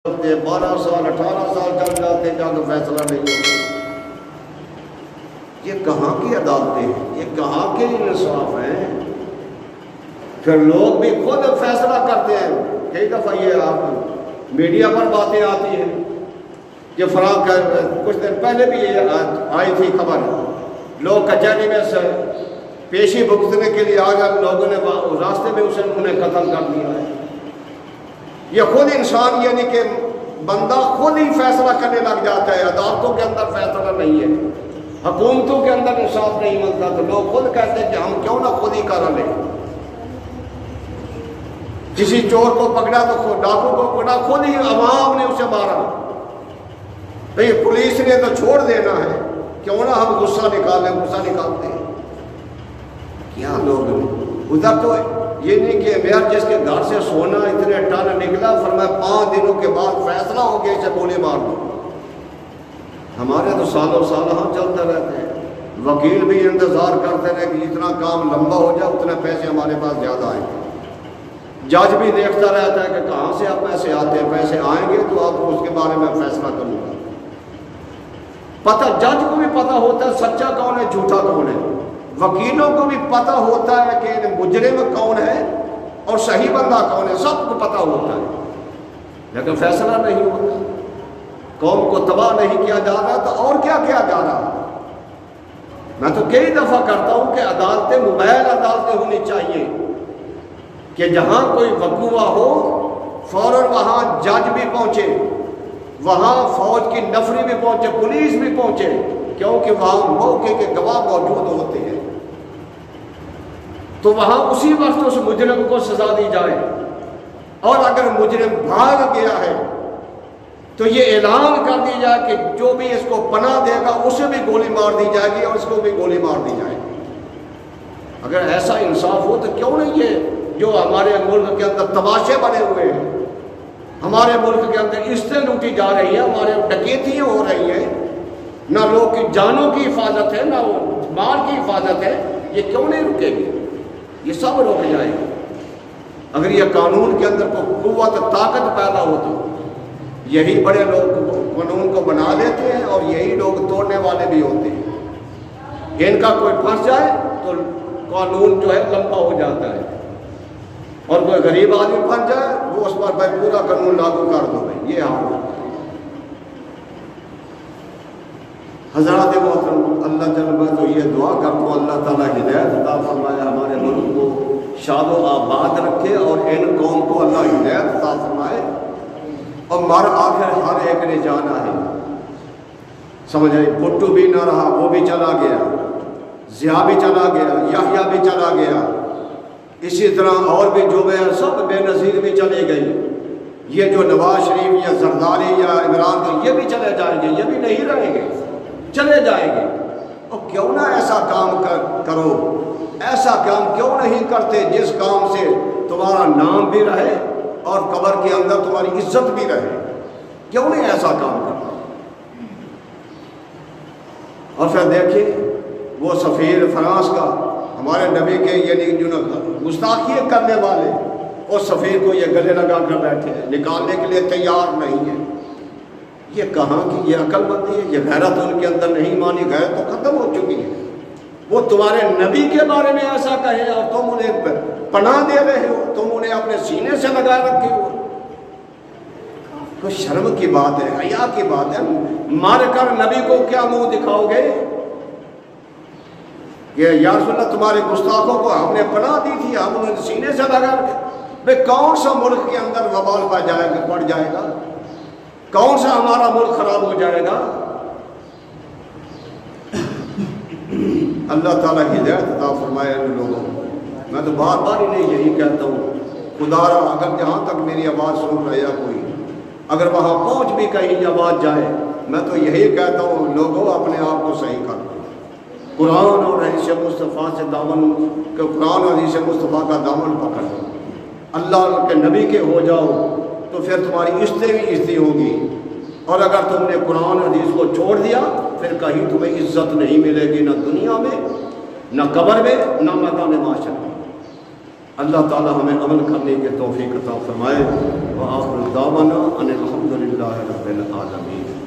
12 سال 18 سال چل جاتے جا کے فیصلہ نہیں ہوتا۔ یہ کہاں کی عدالتیں ہیں، یہ کہاں کے انصاف ہیں؟ پھر لوگ بھی خود فیصلہ کرتے ہیں۔ کئی دفعہ یہ آپ میڈیا پر باتیں آتی ہیں کہ فلاں کچھ دن پہلے بھی یہ آئی تھی خبر، لوگ کچہری میں سے پیشی بھگتنے کے لیے آ گئے، لوگوں نے راستے میں اسے انہیں قتل کر دیا ہے۔ یہ خود انسان یعنی کہ بندہ خود ہی فیصلہ کرنے لگ جاتا ہے، عدالتوں کے اندر فیصلہ نہیں ہے، حکومتوں کے اندر انصاف نہیں ملتا، تو لوگ خود کہتے ہیں کہ ہم کیوں نہ خود ہی کر لیں۔ کسی چور کو پکڑا تو خود، ڈاکو کو پکڑا خود ہی عوام نے اسے مارا، بھئی پولیس نے تو چھوڑ دینا ہے، کیوں نہ ہم غصہ نکالیں، غصہ نکالتے ہیں۔ کیا لوگ ادھر تو یہ نہیں کہ میرا جس کے گھر سے سونا اتنے ٹن نکلا، فرمایا 5 دنوں کے بعد فیصلہ ہو گیا اسے گولی مار دو۔ ہمارے تو سالوں سال ہم چلتے رہتے ہیں، وکیل بھی انتظار کرتے رہے کہ جتنا کام لمبا ہو جائے اتنے پیسے ہمارے پاس زیادہ آئیں گے۔ جج بھی دیکھتا رہتا ہے کہ کہاں سے آپ پیسے آتے ہیں، پیسے آئیں گے تو آپ اس کے بارے میں فیصلہ کروں گا۔ پتہ جج کو بھی پتہ ہوتا ہے سچا کون ہے جھوٹا کون ہے، وکیلوں کو بھی پتہ ہوتا ہے کہ مجرم کون ہے اور صحیح بندہ کون ہے، سب کو پتہ ہوتا ہے، لیکن فیصلہ نہیں ہوتا۔ قوم کو تباہ نہیں کیا جا رہا تو اور کیا کیا جا رہا؟ میں تو کئی دفعہ کرتا ہوں کہ عدالتیں موبائل عدالتیں ہونی چاہیے کہ جہاں کوئی وقوع ہو فوراً وہاں جج بھی پہنچے، وہاں فوج کی نفری بھی پہنچے، پولیس بھی پہنچے، کیونکہ وہاں موقع کے گواہ موجود ہوتے ہیں، تو وہاں اسی وقت اس مجرم کو سزا دی جائے۔ اور اگر مجرم بھاگ گیا ہے تو یہ اعلان کر دی جائے کہ جو بھی اس کو پناہ دے گا اسے بھی گولی مار دی جائے گی اور اس کو بھی گولی مار دی جائے گی۔ اگر ایسا انصاف ہو تو کیوں نہیں یہ جو ہمارے ملک کے اندر تماشے بنے ہوئے ہیں، ہمارے ملک کے اندر عزتیں لوٹی جا رہی ہیں، ہمارے ڈکیتیاں ہو رہی ہیں، نہ لوگ کی جانوں کی حفاظت ہے نہ مال کی حفاظت ہے، یہ کیوں نہیں رکے گی؟ یہ سب رک جائے گا اگر یہ قانون کے اندر کوئی قوت طاقت پیدا ہو تو۔ یہی بڑے لوگ قانون کو بنا لیتے ہیں اور یہی لوگ توڑنے والے بھی ہوتے ہیں۔ ان کا کوئی پھنس جائے تو قانون جو ہے لمبا ہو جاتا ہے، اور کوئی غریب آدمی پھنس جائے وہ اس پر بھائی پورا قانون لاگو کر دو، بھائی یہ حال ہے۔ حضرات محترم، اللہ جل تو یہ دعا کرتا ہوں اللہ تعالیٰ ہدایت عطا فرمائے، ہمارے ملک کو شاد و آباد رکھے اور ان قوم کو اللہ ہدایت عطا فرمائے، اور مر آخر ہر ایک نے جانا ہے، سمجھ آئی؟ بھٹو بھی نہ رہا، وہ بھی چلا گیا، ضیاء بھی چلا گیا، یحییٰ بھی چلا گیا، اسی طرح اور بھی جو گئے سب بے نظیر بھی چلے گئی۔ یہ جو نواز شریف یا زرداری یا عمران کے یہ بھی چلے جائیں گے، یہ بھی نہیں رہیں گے، چلے جائیں گے۔ اور کیوں نہ ایسا کام کرو، ایسا کام کیوں نہیں کرتے جس کام سے تمہارا نام بھی رہے اور قبر کے اندر تمہاری عزت بھی رہے؟ کیوں نہیں ایسا کام کرتا؟ اور پھر دیکھیں وہ سفیر فرانس کا ہمارے نبی کے یعنی جو گستاخی کرنے والے، اور سفیر کو یہ گلے لگا کر بیٹھے ہیں، نکالنے کے لیے تیار نہیں ہے۔ یہ کہاں کی یہ عقل مندی ہے؟ یہ غیرت ان کے اندر نہیں مانی، غیرت تو ختم ہو چکی ہے۔ وہ تمہارے نبی کے بارے میں ایسا کہے اور تم انہیں پناہ دے رہے ہو، تم انہیں اپنے سینے سے لگا رکھے ہو۔ تو شرم کی بات ہے، حیا کی بات ہے۔ مار کر نبی کو کیا منہ دکھاؤ گے کہ یا رسول اللہ تمہارے گستاخوں کو ہم نے پناہ دی تھی، ہم انہیں سینے سے لگا رکھے؟ بھئی کون سا ملک کے اندر وبال پڑ جائے گا؟ کون سا ہمارا ملک خراب ہو جائے گا؟ اللہ تعالیٰ ہدایت عطا فرمائے ان لوگوں کو۔ میں تو بار بار انہیں یہی کہتا ہوں، خدا را اگر جہاں تک میری آواز سن رہا ہے کوئی، اگر وہاں پہنچ بھی کہیں آواز جائے، میں تو یہی کہتا ہوں لوگوں اپنے آپ کو صحیح کر دو، قرآن اور حدیث مصطفیٰ سے دامن، قرآن اور حدیث مصطفیٰ کا دامن پکڑ لو، اللہ کے نبی کے ہو جاؤ، تو پھر تمہاری عزتیں بھی عزتی ہوں گی۔ اور اگر تم نے قرآن اور حدیث کو چھوڑ دیا پھر کہیں تمہیں عزت نہیں ملے گی، نہ دنیا میں نہ قبر میں نہ میدان محشر میں۔ اللہ تعالی ہمیں عمل کرنے کے توفیق عطا فرمائے۔ وآخر دعوانا ان الحمد للہ۔ رب العالمین.